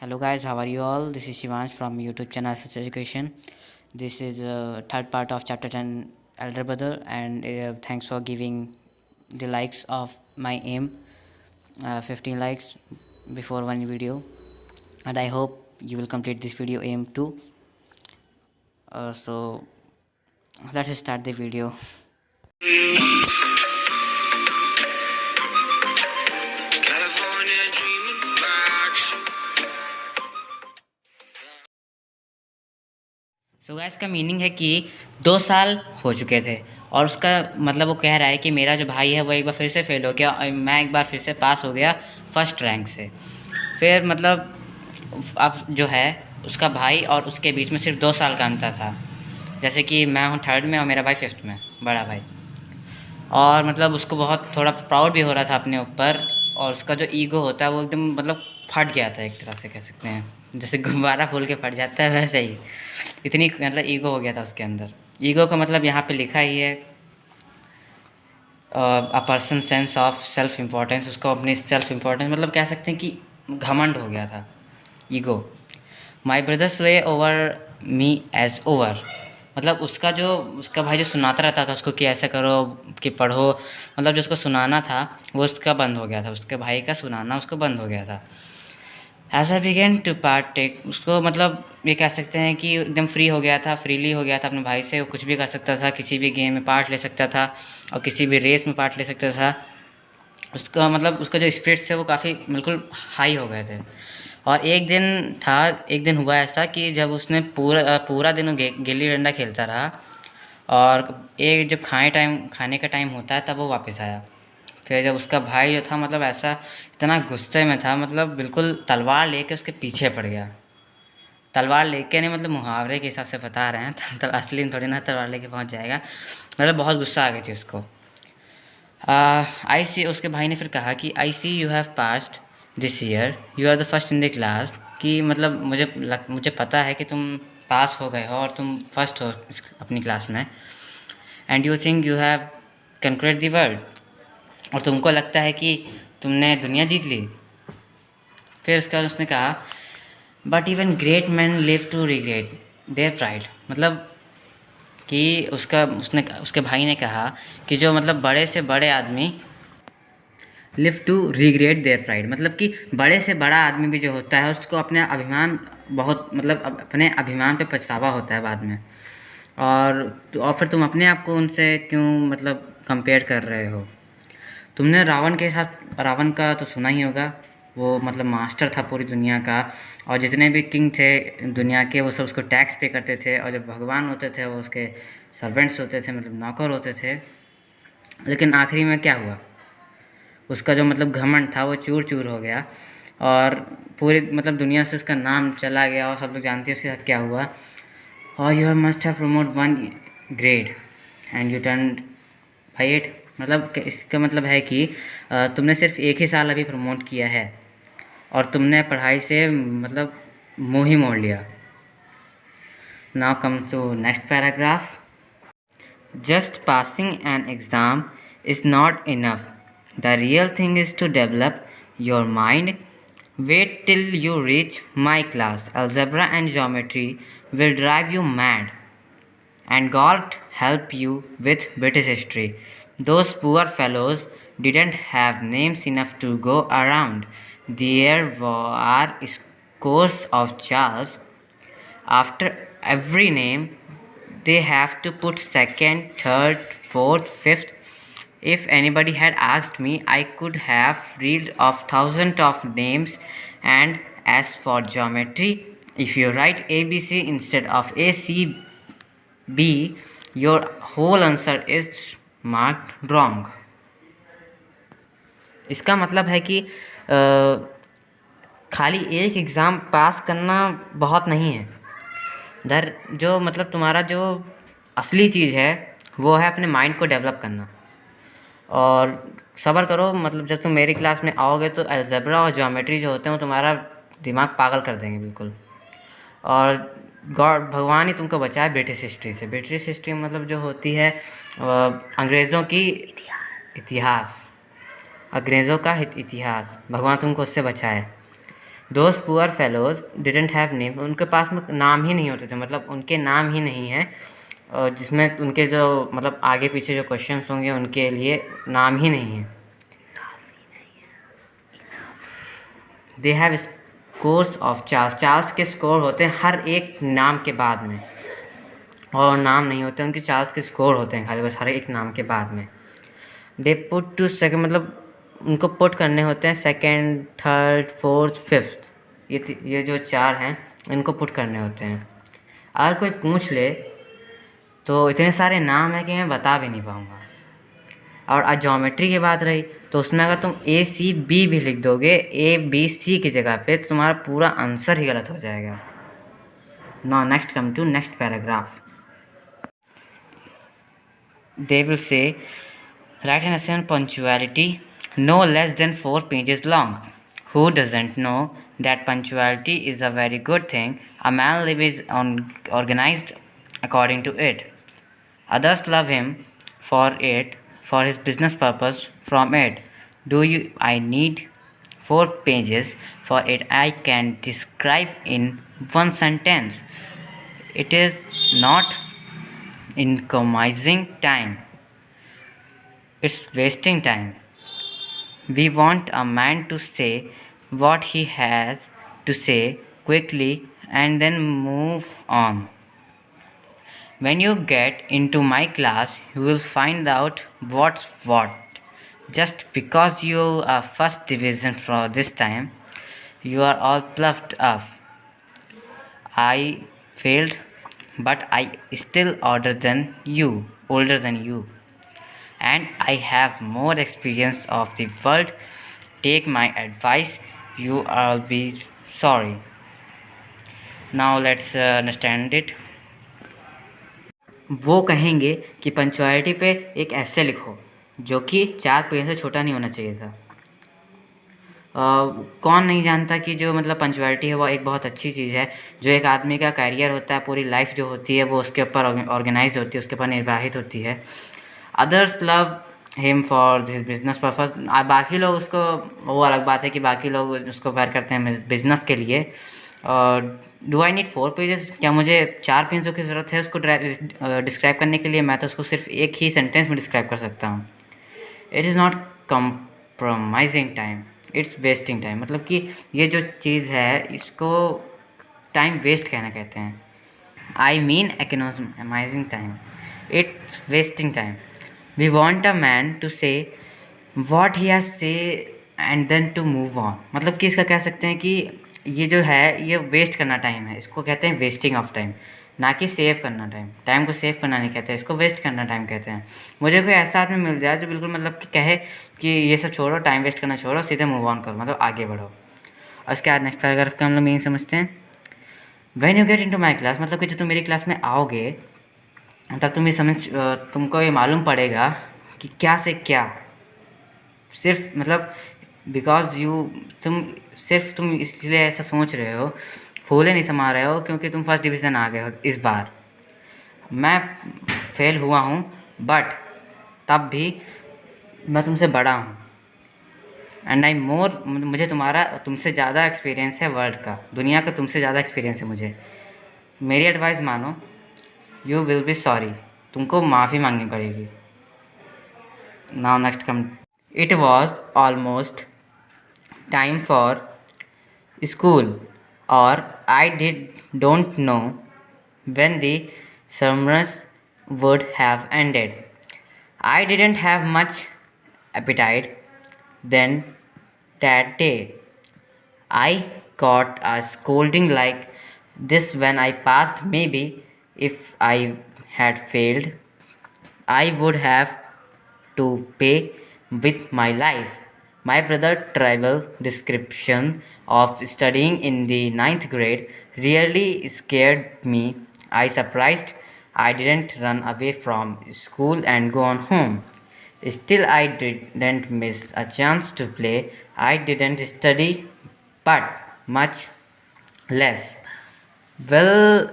Hello guys, how are you all? This is Shivansh from YouTube channel Such Education. This is third part of chapter 10 Elder Brother, and thanks for giving the likes of my aim, 15 likes before one video, and I hope you will complete this video aim too. So let's start the video. So guys का meaning है कि 2 साल हो चुके थे और उसका मतलब वो कह रहा है कि मेरा जो भाई है वो एक बार फिर से फेल हो गया और मैं एक बार फिर से पास हो गया फर्स्ट रैंक से। फिर मतलब अब जो है उसका भाई और उसके बीच में सिर्फ 2 साल का अंतर था। जैसे कि मैं हूँ थर्ड में और मेरा भाई फिफ्थ में, बड़ा भाई। और मतलब उसको बहुत थोड़ा प्राउड भी हो रहा था अपने ऊपर, और उसका जो ईगो होता है वो एकदम मतलब फट गया था, एक तरह से कह सकते हैं, जैसे गुब्बारा फूल के फट जाता है वैसे ही। इतनी मतलब ईगो हो गया था उसके अंदर। ईगो का मतलब यहाँ पे लिखा ही है a person sense of self importance. उसको अपनी सेल्फ इम्पोर्टेंस मतलब कह सकते हैं कि घमंड हो गया था, ईगो। माई ब्रदर्स वे ओवर मी एज ओवर, मतलब उसका भाई जो सुनाता रहता था उसको कि ऐसा करो कि पढ़ो, मतलब जो उसको सुनाना था वो उसका बंद हो गया था, उसके भाई का सुनाना उसको बंद हो गया था। As I begin to partake, उसको मतलब ये कह सकते हैं कि एकदम फ्री हो गया था, फ्रीली हो गया था अपने भाई से। वो कुछ भी कर सकता था, किसी भी गेम में पार्ट ले सकता था और किसी भी रेस में पार्ट ले सकता था। उसका मतलब उसका जो स्पिरिट्स थे वो काफ़ी बिल्कुल हाई हो गए थे। और एक दिन हुआ ऐसा कि जब उसने पूरा दिन गिल्ली डंडा खेलता रहा, और एक जब खाने का टाइम होता है तब वो वापस आया। फिर जब उसका भाई जो था मतलब ऐसा इतना गुस्से में था, मतलब बिल्कुल तलवार लेके उसके पीछे पड़ गया। तलवार लेके नहीं, मतलब मुहावरे के हिसाब से बता रहे हैं, तो असली में थोड़ी ना तलवार लेके पहुंच जाएगा। मतलब बहुत गुस्सा आ गई थी उसको। आई सी, उसके भाई ने फिर कहा कि I see you have passed this year, you are the first in the class, कि मतलब मुझे पता है कि तुम पास हो गए हो और तुम फर्स्ट हो अपनी क्लास में। And you think you have conquered the world, और तुमको लगता है कि तुमने दुनिया जीत ली। फिर उसके बाद उसने कहा but even great man live to regret their pride, मतलब कि उसके भाई ने कहा कि जो मतलब बड़े से बड़े आदमी live to regret their pride, मतलब कि बड़े से बड़ा आदमी भी जो होता है उसको अपने अभिमान बहुत मतलब अपने अभिमान पे पछतावा होता है बाद में। और फिर तुम अपने आप को उनसे क्यों मतलब कंपेयर कर रहे हो। तुमने रावण का तो सुना ही होगा, वो मतलब मास्टर था पूरी दुनिया का, और जितने भी किंग थे दुनिया के वो सब उसको टैक्स पे करते थे, और जब भगवान होते थे वो उसके सर्वेंट्स होते थे, मतलब नौकर होते थे। लेकिन आखिरी में क्या हुआ, उसका जो मतलब घमंड था वो चूर चूर हो गया, और पूरी मतलब दुनिया से उसका नाम चला गया, और सब लोग जानते हैं उसके साथ क्या हुआ। और you must have promote one grade and U turn fight, मतलब इसका मतलब है कि तुमने सिर्फ एक ही साल अभी प्रमोट किया है और तुमने पढ़ाई से मतलब मुँह ही मोड़ लिया। Now come to next paragraph. Just passing an exam is not enough, the real thing is to develop your mind. Wait till you reach my class. Algebra and geometry will drive you mad. And God help you with British history. Those poor fellows didn't have names enough to go around. There were scores of Charles. After every name, they have to put second, third, fourth, fifth. If anybody had asked me, I could have read of thousands of names. And as for geometry, if you write ABC instead of ACB, your whole answer is marked wrong. इसका मतलब है कि खाली एक exam pass करना बहुत नहीं है। जो मतलब तुम्हारा जो असली चीज़ है वो है अपने माइंड को डेवलप करना। और सब्र करो, मतलब जब तुम मेरी क्लास में आओगे तो अलजेब्रा और ज्योमेट्री जो होते हैं वो तुम्हारा दिमाग पागल कर देंगे बिल्कुल। और भगवान ही तुमको बचाए ब्रिटिश हिस्ट्री से। ब्रिटिश हिस्ट्री मतलब जो होती है अंग्रेज़ों की इतिहास, अंग्रेज़ों का इतिहास, भगवान तुमको उससे बचाए। Those poor fellows didn't have name, उनके पास में नाम ही नहीं होते थे, मतलब उनके नाम ही नहीं है, जिसमें उनके जो मतलब आगे पीछे जो क्वेश्चंस होंगे उनके लिए नाम ही नहीं है। They have scores of Charles, Charles के स्कोर होते हैं हर एक नाम के बाद में, और नाम नहीं होते उनके, चार्ल्स के स्कोर होते हैं खाली बस हर एक नाम के बाद में। दे पुट टू सेकेंड, मतलब उनको पुट करने होते हैं सेकेंड, थर्ड, फोर्थ, फिफ्थ, ये जो 4 हैं इनको पुट करने होते हैं। अगर कोई पूछ ले तो इतने सारे नाम है कि मैं बता भी नहीं पाऊँगा। और आज ज्योमेट्री की बात रही तो उसमें अगर तुम ACB भी लिख दोगे ABC की जगह पे, तो तुम्हारा पूरा आंसर ही गलत हो जाएगा। Now next come to next paragraph. They will say, write an essay on punctuality no less than 4 pages long. Who doesn't know that punctuality is a very good thing? A man lives organized according to it. Others love him for it, for his business purpose from it. I need 4 pages for it? I can describe in 1 sentence. It is not economizing time, it's wasting time. We want a man to say what he has to say quickly and then move on. When you get into my class, you will find out what's what. Just because you are first division for this time, you are all puffed up. I failed, but I still older than you, and I have more experience of the world. Take my advice, you all be sorry. Now let's understand it. वो कहेंगे कि punctuality पे एक ऐसे लिखो जो कि 4 page से छोटा नहीं होना चाहिए था। कौन नहीं जानता कि जो मतलब पंक्चुअलिटी है वो एक बहुत अच्छी चीज़ है, जो एक आदमी का कैरियर होता है, पूरी लाइफ जो होती है वो उसके ऊपर ऑर्गेनाइज होती है, उसके ऊपर निर्वाहित होती है। Others love him for his business purpose, बाकी लोग उसको, वो अलग बात है कि बाकी लोग उसको प्यार करते हैं बिजनेस के लिए। डू आई नीड 4 पेजेस, क्या मुझे 4 पेजों की ज़रूरत है उसको डिस्क्राइब करने के लिए? मैं तो उसको सिर्फ एक ही सेंटेंस में डिस्क्राइब कर सकता हूँ। It is not compromising time, it's wasting time, मतलब कि ये जो चीज़ है इसको टाइम वेस्ट कहना कहते हैं। I mean economising time, it's wasting time. We want a man to say what he has say and then to move on, मतलब कि इसका कह सकते हैं कि ये जो है ये वेस्ट करना टाइम है, इसको कहते हैं वेस्टिंग ऑफ टाइम, ना कि सेव करना टाइम। टाइम को सेव करना नहीं कहते, इसको वेस्ट करना टाइम कहते हैं। मुझे कोई ऐसा आदमी मिल जाए जो बिल्कुल मतलब कि कहे कि ये सब छोड़ो, टाइम वेस्ट करना छोड़ो, सीधे मूव ऑन करो, मतलब आगे बढ़ो। और उसके बाद नेक्स्ट पैराग्राफ का हम लोग मीनिंग समझते हैं। When you get into my class, मतलब कि जब तुम मेरी क्लास में आओगे तब तुमको ये मालूम पड़ेगा कि क्या से क्या, सिर्फ मतलब बिकॉज तुम इसलिए ऐसा सोच रहे हो, फूले नहीं समा रहे हो क्योंकि तुम फर्स्ट डिवीज़न आ गए हो इस बार। मैं फेल हुआ हूँ बट तब भी मैं तुमसे बड़ा हूँ, एंड आई मोर, मुझे तुमसे ज़्यादा एक्सपीरियंस है वर्ल्ड का, दुनिया का तुमसे ज़्यादा एक्सपीरियंस है मुझे। मेरी एडवाइस मानो, यू विल बी सॉरी, तुमको माफ़ी मांगनी पड़ेगी। Now next come, it was almost time for school, or I don't know when the summers would have ended. I didn't have much appetite then that day. I got a scolding like this when I passed. Maybe if I had failed, I would have to pay with my life. My brother's tribal description of studying in the 9th grade really scared me. I surprised I didn't run away from school and go on home. Still, I didn't miss a chance to play. I didn't study, but much less. Well,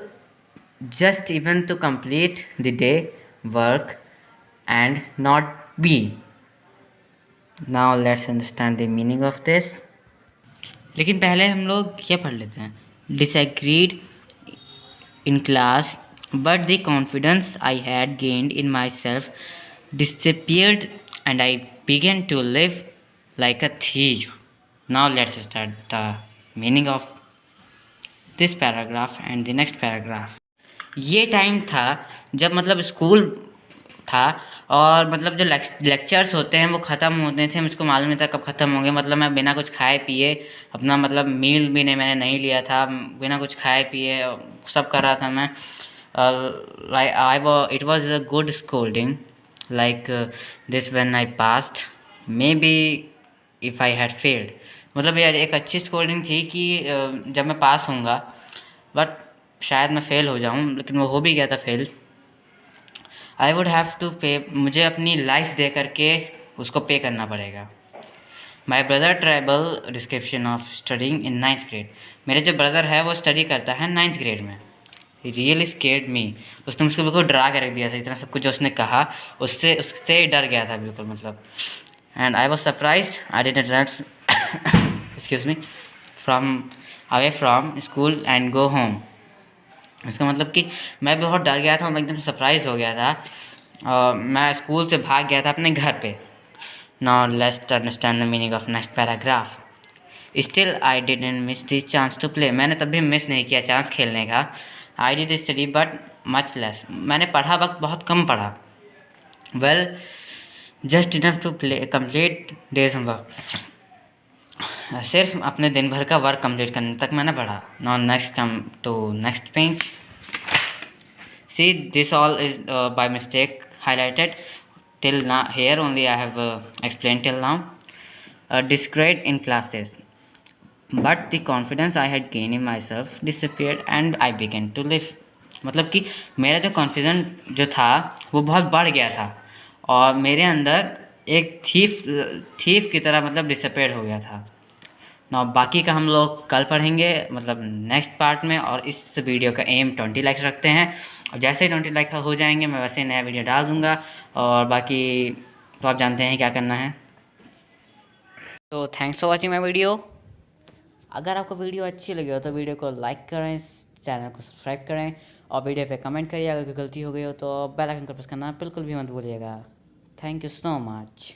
just even to complete the day work and not be. Now let's understand the meaning of this. लेकिन पहले हम लोग ये पढ़ लेते हैं। Disagreed in class, but the confidence I had gained in myself disappeared and I began to live like a thief. Now let's start the meaning of this paragraph and the next paragraph. ये time था जब मतलब school था और मतलब जो lectures होते हैं वो ख़त्म होते थे, मुझको मालूम नहीं था कब ख़त्म होंगे। मतलब मैं बिना कुछ खाए पिए अपना मतलब मील भी नहीं मैंने नहीं लिया था, बिना कुछ खाए पिए सब कर रहा था मैं। It was a good scolding like this when I passed may be if I had failed. मतलब यार एक अच्छी स्कोल्डिंग थी कि जब मैं पास होऊंगा, बट शायद मैं फ़ेल हो जाऊं, लेकिन वो हो भी गया था फेल। I would have to pay, मुझे अपनी लाइफ दे करके उसको पे करना पड़ेगा। My brother tribal description of studying in 9th grade. मेरे जो ब्रदर है वो स्टडी करता है 9th ग्रेड में। रियली स्केर्ड मी, उसने मुझको बिल्कुल डरा के रख दिया था। इतना सब कुछ जो उसने कहा उससे डर गया था बिल्कुल मतलब। And I was surprised I didn't run excuse me from away from school and go home. इसका मतलब कि मैं भी बहुत डर गया था, मैं एकदम सरप्राइज़ हो गया था और मैं स्कूल से भाग गया था अपने घर पे। Now let's understand the meaning of next paragraph. Still I didn't miss this chance to play. मैंने तब भी मिस नहीं किया चांस खेलने का। I did study but much less. मैंने पढ़ा वक्त बहुत कम पढ़ा। Well just enough to play complete day's homework. सिर्फ अपने दिन भर का वर्क कंप्लीट करने तक मैंने पढ़ा। Now next come to next page. See, this all is by mistake highlighted till now. Here only I have explained till now. Disgrade in classes, but the confidence I had gained in myself disappeared and I began to live. मतलब कि मेरा जो confidence जो था वो बहुत बढ़ गया था और मेरे अंदर एक थीफ की तरह मतलब डिसअपेयर हो गया था ना। बाकी का हम लोग कल पढ़ेंगे मतलब नेक्स्ट पार्ट में। और इस वीडियो का एम 20 लाइक्स रखते हैं और जैसे ही 20 लाइक हो जाएंगे मैं वैसे ही नया वीडियो डाल दूँगा। और बाकी तो आप जानते हैं क्या करना है। तो thanks for watching my video. अगर आपको वीडियो अच्छी लगी हो तो वीडियो को लाइक करें, चैनल को सब्सक्राइब करें और वीडियो पे कमेंट करिए। अगर कोई गलती हो गई हो तो बेल आइकन को प्रेस करना बिल्कुल भी मत भूलिएगा। Thank you so much.